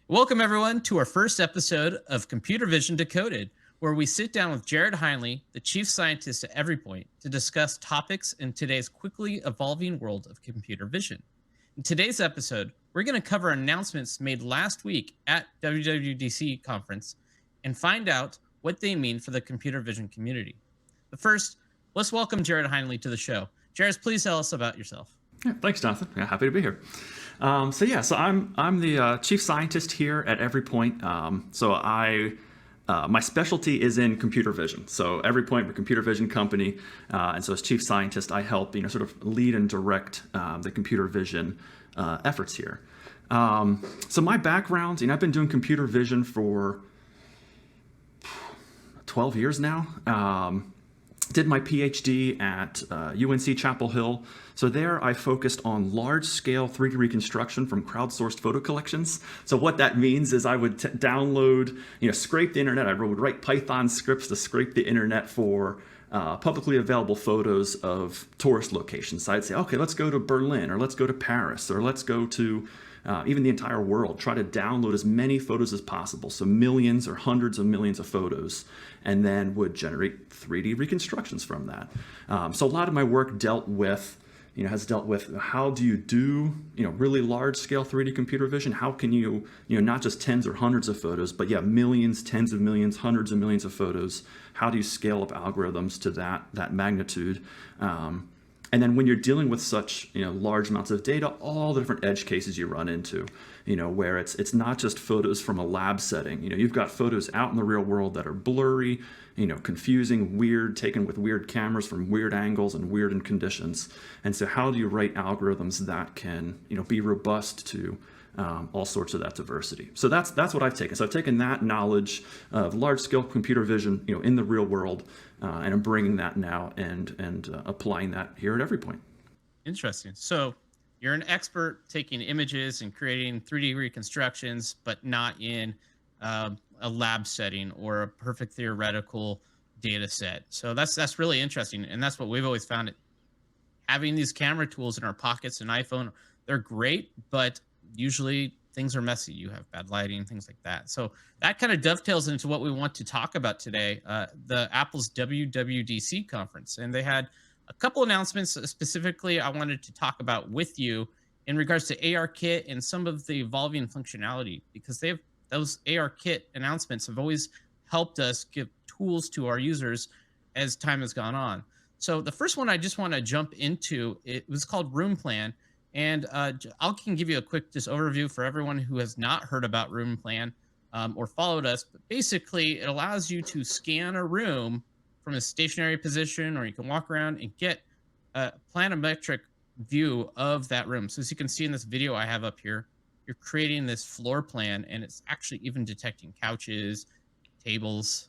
Welcome, everyone, to our first episode of Computer Vision Decoded, where we sit down with Jared Heinly, the chief scientist at EveryPoint, to discuss topics in today's quickly evolving world of computer vision. In today's episode, we're going to cover announcements made last week at WWDC conference and find out what they mean for the computer vision community. But first, let's welcome Jared Heinly to the show. Jared, please tell us about yourself. Yeah, thanks, Jonathan. Yeah, happy to be here. So I'm the chief scientist here at EveryPoint. My specialty is in computer vision. So EveryPoint, we're a computer vision company, and so as chief scientist, I help sort of lead and direct the computer vision efforts here. So my background, I've been doing computer vision for 12 years now. Did my PhD at UNC Chapel Hill. So there I focused on large-scale 3D reconstruction from crowdsourced photo collections. So what that means is I would download, scrape the internet. I would write Python scripts to scrape the internet for publicly available photos of tourist locations. So I'd say, okay, let's go to Berlin, or let's go to Paris, or let's go to even the entire world. Try to download as many photos as possible, so millions or hundreds of millions of photos, and then would generate 3D reconstructions from that. So a lot of my work has dealt with how do you do really large-scale 3D computer vision? How can you not just tens or hundreds of photos, but millions, tens of millions, hundreds of millions of photos? How do you scale up algorithms to that magnitude? And then when you're dealing with such large amounts of data, all the different edge cases you run into, where it's not just photos from a lab setting. You've got photos out in the real world that are blurry, confusing, weird, taken with weird cameras from weird angles and weird in conditions. And so how do you write algorithms that can be robust to all sorts of that diversity? So that's what I've taken. So I've taken that knowledge of large-scale computer vision, in the real world, and I'm bringing that now and applying that here at EveryPoint. Interesting. So you're an expert taking images and creating 3D reconstructions, but not in a lab setting or a perfect theoretical data set. So that's really interesting, and that's what we've always found. Having these camera tools in our pockets, an iPhone, they're great, but usually things are messy. You have bad lighting, things like that. So that kind of dovetails into what we want to talk about today, the Apple's WWDC conference. And they had a couple announcements. Specifically, I wanted to talk about with you in regards to ARKit and some of the evolving functionality, because those ARKit announcements have always helped us give tools to our users as time has gone on. So the first one I just want to jump into, it was called Room Plan. And I can give you a quick just overview for everyone who has not heard about Room Plan or followed us. But basically, it allows you to scan a room from a stationary position, or you can walk around and get a planimetric view of that room. So as you can see in this video I have up here, you're creating this floor plan, and it's actually even detecting couches, tables,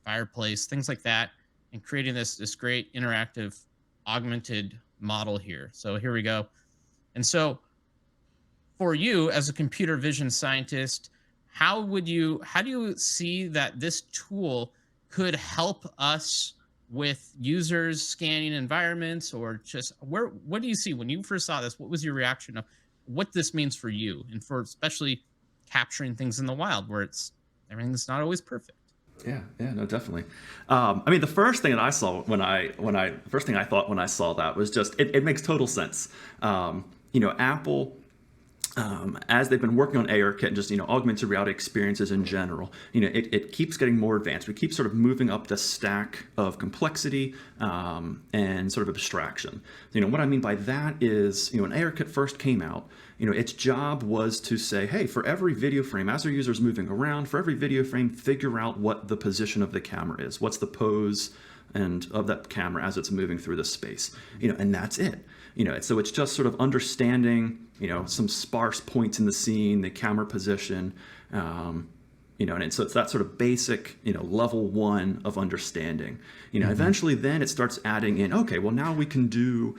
fireplace, things like that, and creating this great interactive augmented model here. So here we go. And so for you as a computer vision scientist, how do you see that this tool could help us with users scanning environments, or just what do you see when you first saw this? What was your reaction of what this means for you, and for especially capturing things in the wild where everything's not always perfect? Yeah, no, definitely. The first thing that I saw first thing I thought when I saw that was just it makes total sense. Apple, as they've been working on ARKit and just augmented reality experiences in general, it keeps getting more advanced. We keep sort of moving up the stack of complexity and sort of abstraction. What I mean by that is, when ARKit first came out, its job was to say, hey, for every video frame, as our user's moving around, for every video frame, figure out what the position of the camera is, what's the pose and of that camera as it's moving through the space, and that's it. So it's just sort of understanding, some sparse points in the scene, the camera position, and so it's that sort of basic, level one of understanding. Eventually then it starts adding in, okay, well now we can do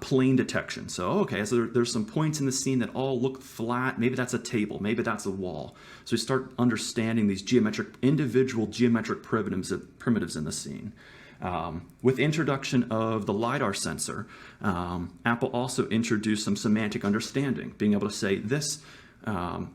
plane detection. So, okay, so there's some points in the scene that all look flat. Maybe that's a table, maybe that's a wall. So we start understanding these individual geometric primitives in the scene. With introduction of the LiDAR sensor, Apple also introduced some semantic understanding, being able to say this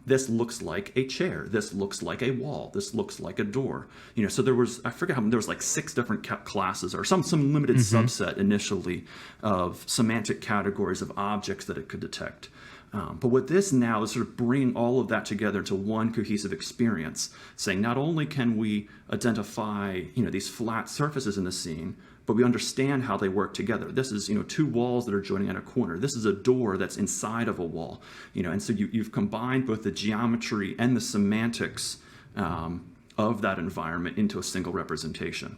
This looks like a chair. This looks like a wall. This looks like a door. So there was, I forget how many, there was like 6 different classes or some limited subset initially of semantic categories of objects that it could detect. But what this now is sort of bringing all of that together to one cohesive experience, saying not only can we identify these flat surfaces in the scene, but we understand how they work together. This is 2 walls that are joining at a corner. This is a door that's inside of a wall. And so you've combined both the geometry and the semantics of that environment into a single representation.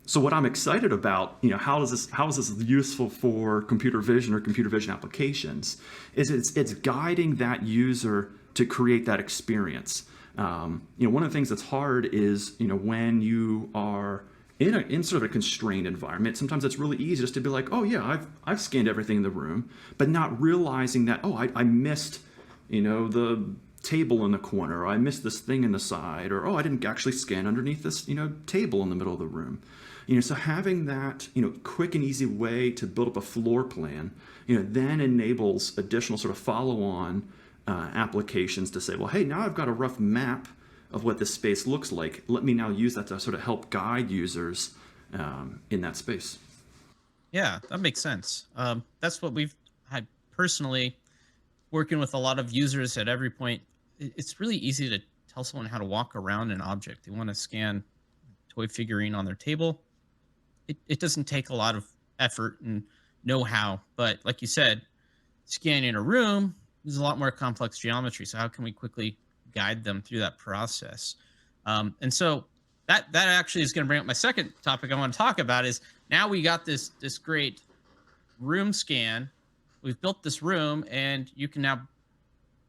So what I'm excited about, how is this useful for computer vision or computer vision applications, is it's guiding that user to create that experience. One of the things that's hard is, when you are in sort of a constrained environment, sometimes it's really easy just to be like, oh yeah, I've scanned everything in the room, but not realizing that, oh, I missed, the table in the corner, or I missed this thing in the side, or, oh, I didn't actually scan underneath this, table in the middle of the room. So having that, quick and easy way to build up a floor plan, then enables additional sort of follow-on applications to say, well, hey, now I've got a rough map of what this space looks like. Let me now use that to sort of help guide users in that space. Yeah, that makes sense. That's what we've had personally working with a lot of users at EveryPoint. It's really easy to tell someone how to walk around an object. They want to scan a toy figurine on their table. It doesn't take a lot of effort and know-how, but like you said, scanning a room is a lot more complex geometry. So how can we quickly guide them through that process? And so that actually is going to bring up my second topic I want to talk about. Is now we got this great room scan. We've built this room, and you can now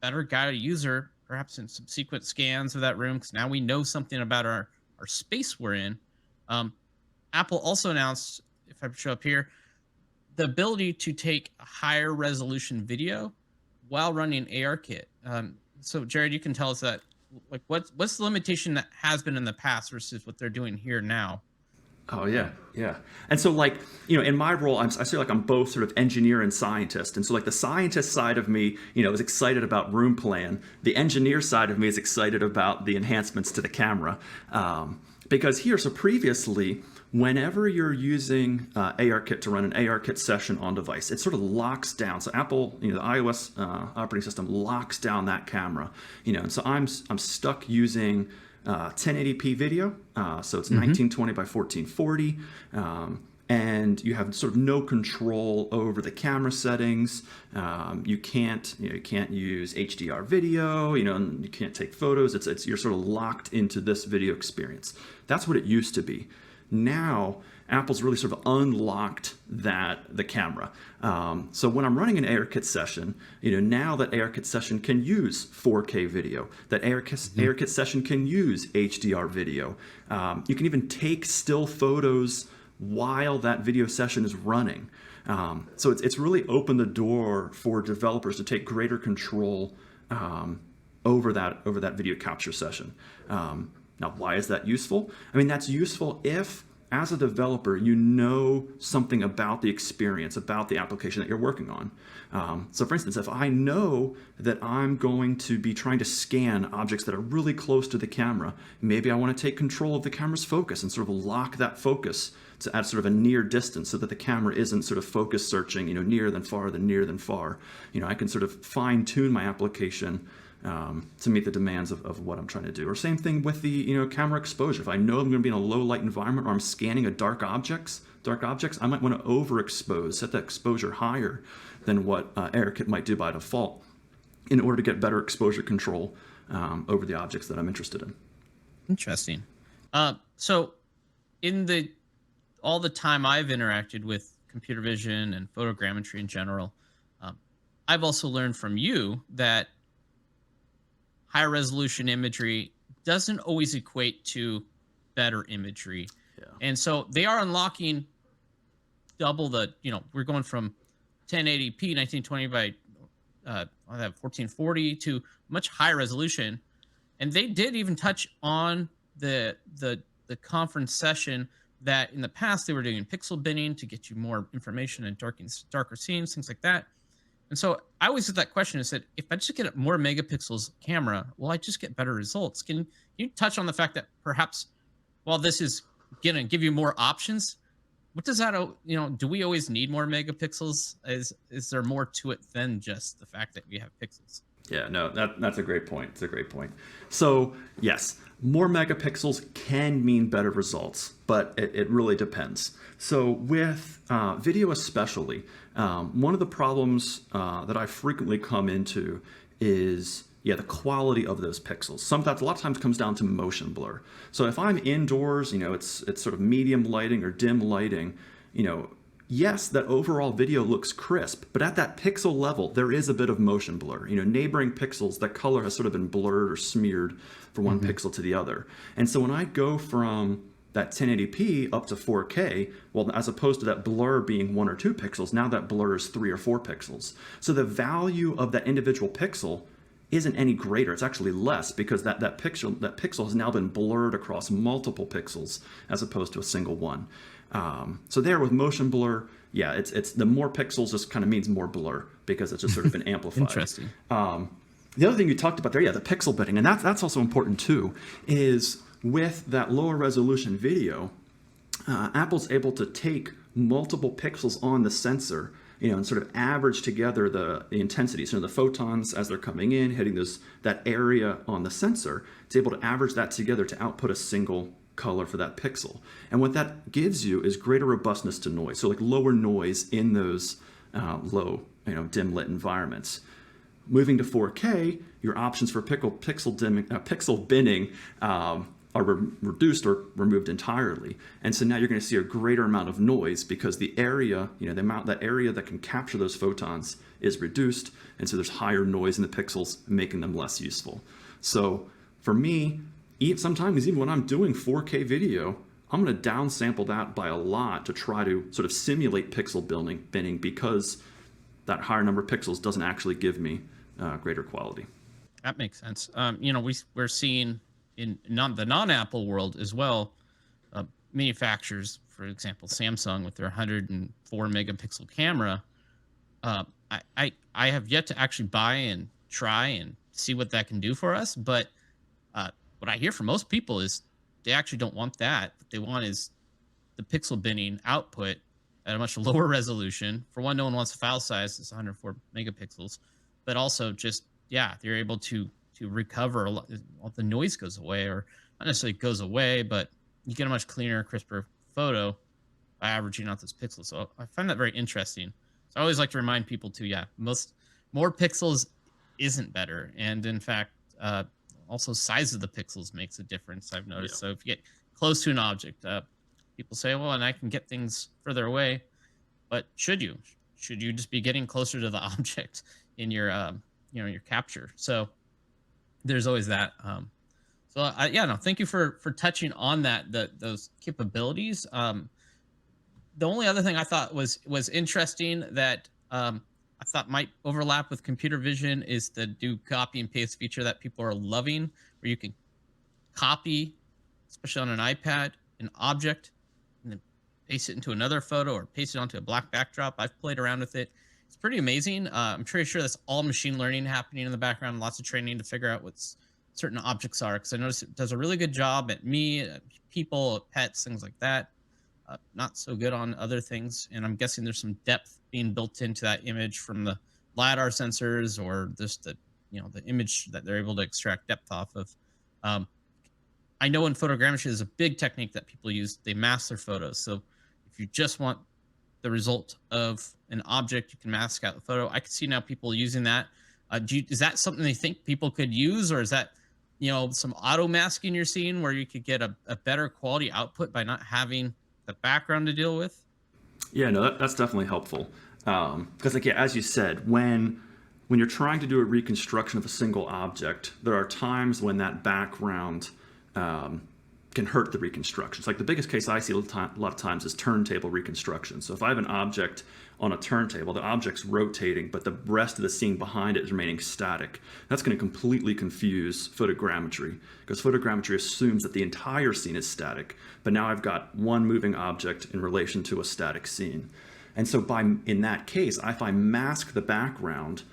better guide a user perhaps in subsequent scans of that room, because now we know something about our space we're in. Apple also announced, if I show up here, the ability to take a higher resolution video while running ARKit. So Jared, you can tell us that, like, what's the limitation that has been in the past versus what they're doing here now? Oh yeah, yeah. And so, like, in my role, I feel like I'm both sort of engineer and scientist. And so, like, the scientist side of me, is excited about room plan. The engineer side of me is excited about the enhancements to the camera. Because here, so previously, whenever you're using ARKit to run an ARKit session on device, it sort of locks down. So Apple, the iOS operating system locks down that camera. And so I'm stuck using 1080p video. So it's 1920 by 1440. And you have sort of no control over the camera settings. You can't use HDR video. And you can't take photos. You're sort of locked into this video experience. That's what it used to be. Now Apple's really sort of unlocked the camera. So when I'm running an ARKit session, now that ARKit session can use 4K video. That ARKit session can use HDR video. You can even take still photos while that video session is running. So it's really opened the door for developers to take greater control over that video capture session. Now, why is that useful? I mean, that's useful if, as a developer, you know something about the experience, about the application that you're working on. So for instance, if I know that I'm going to be trying to scan objects that are really close to the camera, maybe I want to take control of the camera's focus and sort of lock that focus to add sort of a near distance so that the camera isn't sort of focus searching, near than far, than near than far. I can sort of fine tune my application to meet the demands of what I'm trying to do. Or same thing with the camera exposure. If I know I'm going to be in a low light environment, or I'm scanning a dark objects, I might want to overexpose, set the exposure higher than what ARKit might do by default, in order to get better exposure control over the objects that I'm interested in. Interesting. So in all the time I've interacted with computer vision and photogrammetry in general, I've also learned from you that higher resolution imagery doesn't always equate to better imagery. Yeah. And so they are unlocking double we're going from 1080p 1920 by 1440 to much higher resolution. And they did even touch on the conference session that in the past they were doing pixel binning to get you more information and darker scenes, things like that. And so I always had that question is that if I just get a more megapixels camera, will I just get better results? Can you touch on the fact that perhaps while this is going to give you more options, what does that, do we always need more megapixels? Is there more to it than just the fact that we have pixels? Yeah, no, that's a great point. It's a great point. So yes, more megapixels can mean better results, but it really depends. So with video especially, one of the problems that I frequently come into is the quality of those pixels. Sometimes, a lot of times, comes down to motion blur. So if I'm indoors, it's sort of medium lighting or dim lighting, yes, that overall video looks crisp, but at that pixel level, there is a bit of motion blur. Neighboring pixels, that color has sort of been blurred or smeared from one pixel to the other. And so when I go from that 1080p up to 4K, well, as opposed to that blur being 1 or 2 pixels, now that blur is 3 or 4 pixels. So the value of that individual pixel isn't any greater. It's actually less because that pixel has now been blurred across multiple pixels as opposed to a single one. So there with motion blur, it's the more pixels just kind of means more blur because it's just sort of been amplified. Interesting. The other thing you talked about there, the pixel binning, and that's also important too, is with that lower resolution video, Apple's able to take multiple pixels on the sensor, and sort of average together the intensity. So the photons as they're coming in, hitting that area on the sensor, it's able to average that together to output a single color for that pixel. And what that gives you is greater robustness to noise. So like lower noise in those low, dim lit environments. Moving to 4K, your options for pixel binning are reduced or removed entirely. And so now you're going to see a greater amount of noise because the area, that area that can capture those photons is reduced. And so there's higher noise in the pixels, making them less useful. So for me, sometimes even when I'm doing 4K video, I'm going to downsample that by a lot to try to sort of simulate pixel binning because that higher number of pixels doesn't actually give me greater quality. That makes sense. We're seeing in the non-Apple world as well, manufacturers, for example, Samsung with their 104 megapixel camera. I have yet to actually buy and try and see what that can do for us. But what I hear from most people is they actually don't want that. What they want is the pixel binning output at a much lower resolution. For one, no one wants a file size that's 104 megapixels, but also just, they're able to recover a lot. All the noise goes away, or not necessarily goes away, but you get a much cleaner, crisper photo by averaging out those pixels. So I find that very interesting. So I always like to remind people too, more pixels isn't better. And in fact, also size of the pixels makes a difference, I've noticed. So if you get close to an object, people say, well, and I can get things further away, but should you just be getting closer to the object in your, your capture? So there's always that. Thank you for touching on those capabilities. The only other thing I thought was interesting that I thought might overlap with computer vision is the do copy and paste feature that people are loving, where you can copy, especially on an iPad, an object, and then paste it into another photo or paste it onto a black backdrop. I've played around with it. It's pretty amazing. I'm pretty sure that's all machine learning happening in the background, lots of training to figure out what certain objects are, because I noticed it does a really good job at people, pets, things like that. Not so good on other things. And I'm guessing there's some depth being built into that image from the LiDAR sensors, or just the image that they're able to extract depth off of. I know in photogrammetry, there's a big technique that people use. They mask their photos. So if you just want the result of an object, you can mask out the photo. I can see now people using that. Is that something they think people could use, or is that some auto masking you're seeing where you could get a better quality output by not having the background to deal with? Yeah, no, that's definitely helpful. Because as you said, when you're trying to do a reconstruction of a single object, there are times when that background can hurt the reconstructions. Like the biggest case I see a lot of times is turntable reconstruction. So if I have an object on a turntable, the object's rotating, but the rest of the scene behind it is remaining static. That's going to completely confuse photogrammetry, because photogrammetry assumes that the entire scene is static, but now I've got one moving object in relation to a static scene. And so in that case, if I mask the background,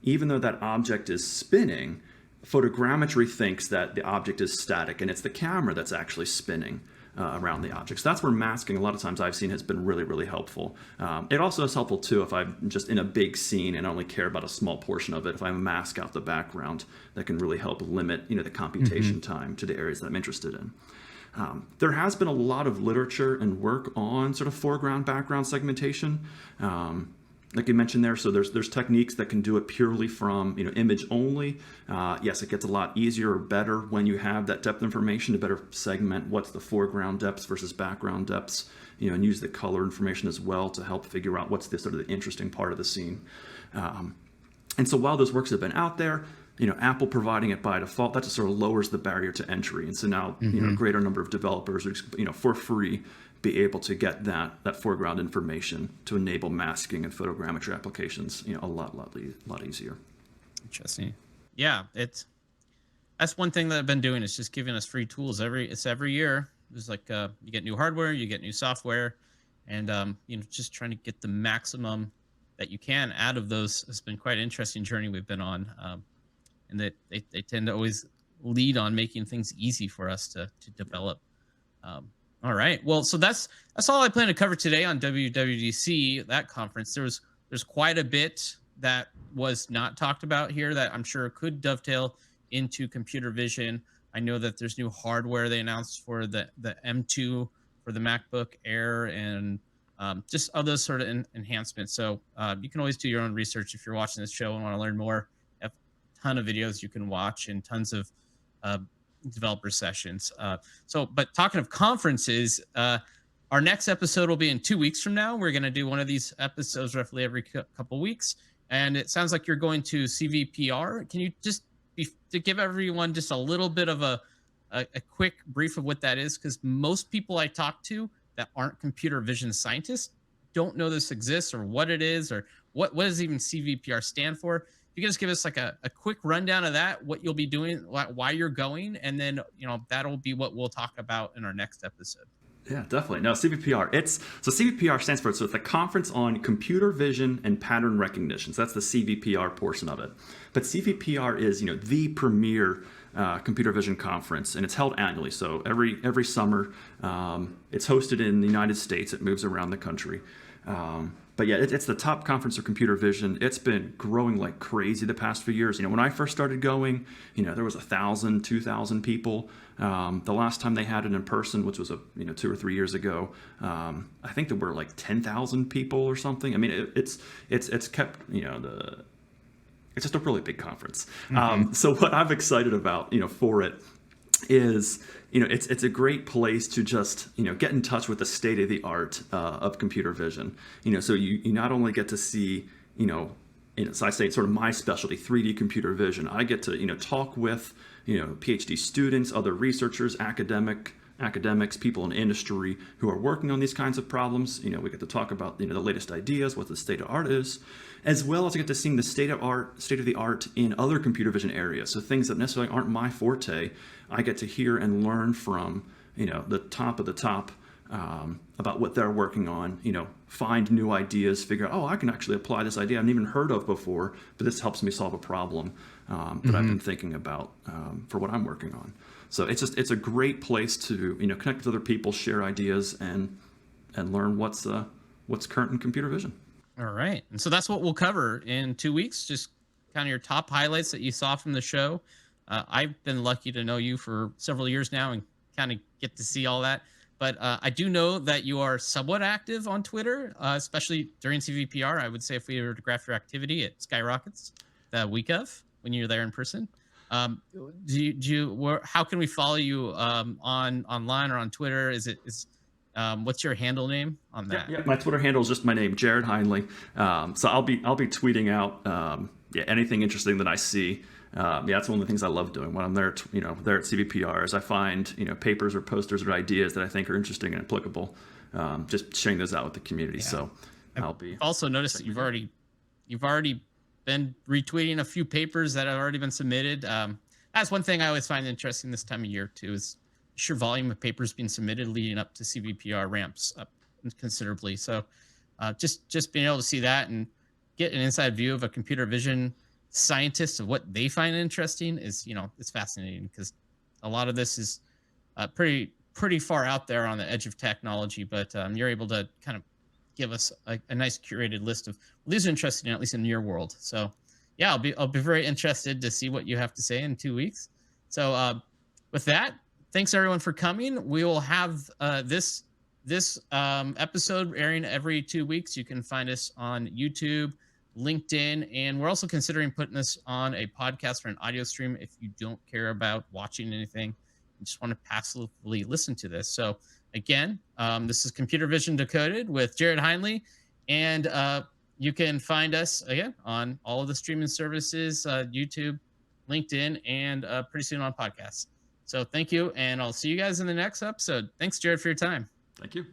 even though that object is spinning, photogrammetry thinks that the object is static, and it's the camera that's actually spinning around the object. So that's where masking, a lot of times I've seen, has been really, really helpful. It also is helpful too if I'm just in a big scene and only care about a small portion of it. If I mask out the background, that can really help limit, the computation time to the areas that I'm interested in. There has been a lot of literature and work on sort of foreground background segmentation. Like you mentioned there, so there's techniques that can do it purely from image only. Yes, it gets a lot easier or better when you have that depth information to better segment what's the foreground depths versus background depths, and use the color information as well to help figure out what's the sort of the interesting part of the scene. And so while those works have been out there, Apple providing it by default, that just sort of lowers the barrier to entry. And so now, a greater number of developers are, for free, be able to get that foreground information to enable masking and photogrammetry applications, a lot easier. Interesting. Yeah, that's one thing that I've been doing is just giving us free tools every year. It's like you get new hardware, you get new software, and just trying to get the maximum that you can out of those. It's been quite an interesting journey we've been on, and that they tend to always lead on making things easy for us to develop. All right. Well, so that's all I plan to cover today on WWDC, that conference. There's quite a bit that was not talked about here that I'm sure could dovetail into computer vision. I know that there's new hardware they announced for the M2 for the MacBook Air and just other sort of enhancements. So you can always do your own research if you're watching this show and want to learn more. I have a ton of videos you can watch and tons of developer sessions. But talking of conferences, our next episode will be in 2 weeks from now. We're going to do one of these episodes roughly every couple weeks. And it sounds like you're going to CVPR. Can you just to give everyone just a little bit of a quick brief of what that is? Because most people I talk to that aren't computer vision scientists don't know this exists or what it is or what does even CVPR stand for. You can just give us like a quick rundown of that, what you'll be doing, why you're going, and then that'll be what we'll talk about in our next episode. Yeah, definitely. No, CVPR. CVPR stands for, so it's the Conference on Computer Vision and Pattern Recognition. So that's the CVPR portion of it. But CVPR is the premier computer vision conference, and it's held annually. So every summer, it's hosted in the United States. It moves around the country. But yeah, it's the top conference of computer vision. It's been growing like crazy the past few years. When I first started going, there was 1,000, 2,000 people. The last time they had it in person, which was 2 or 3 years ago, I think there were like 10,000 people or something. I mean, it's kept it's just a really big conference. So what I'm excited about for it is it's a great place to just get in touch with the state of the art of computer vision. So you not only get to see so I say sort of my specialty, 3D computer vision. I get to talk with PhD students, other researchers, academics, people in industry who are working on these kinds of problems. We get to talk about the latest ideas, what the state of art is, as well as I get to see the state of the art in other computer vision areas. So things that necessarily aren't my forte, I get to hear and learn from the top of the top about what they're working on. Find new ideas, figure out, I can actually apply this idea I haven't even heard of before, but this helps me solve a problem that I've been thinking about for what I'm working on. So it's a great place to connect with other people, share ideas, and learn what's current in computer vision. All right, and so that's what we'll cover in 2 weeks. Just kind of your top highlights that you saw from the show. I've been lucky to know you for several years now and kind of get to see all that. But I do know that you are somewhat active on Twitter, especially during CVPR. I would say if we were to graph your activity, it skyrockets the week of when you're there in person. How can we follow you online or on Twitter? What's your handle name on that? Yeah, my Twitter handle is just my name, Jared Heinly. So I'll be tweeting out anything interesting that I see. That's one of the things I love doing when I'm there. There at CVPR, is I find papers or posters or ideas that I think are interesting and applicable. Just sharing those out with the community. Yeah. So I'll be. Also noticed that you've already been retweeting a few papers that have already been submitted. That's one thing I always find interesting this time of year too, is sheer volume of papers being submitted leading up to CVPR ramps up considerably. So just being able to see that and get an inside view of a computer vision scientist of what they find interesting is, it's fascinating because a lot of this is pretty far out there on the edge of technology, but you're able to kind of give us a nice curated list of, well, these are interesting, at least in your world. So yeah, I'll be very interested to see what you have to say in 2 weeks. So with that, thanks everyone for coming. We will have this episode airing every 2 weeks. You can find us on YouTube, LinkedIn, and we're also considering putting this on a podcast or an audio stream if you don't care about watching anything. You just want to passively listen to this. So again, this is Computer Vision Decoded with Jared Heinly, and you can find us again on all of the streaming services, YouTube, LinkedIn, and pretty soon on podcasts. So thank you, and I'll see you guys in the next episode. Thanks, Jared, for your time. Thank you.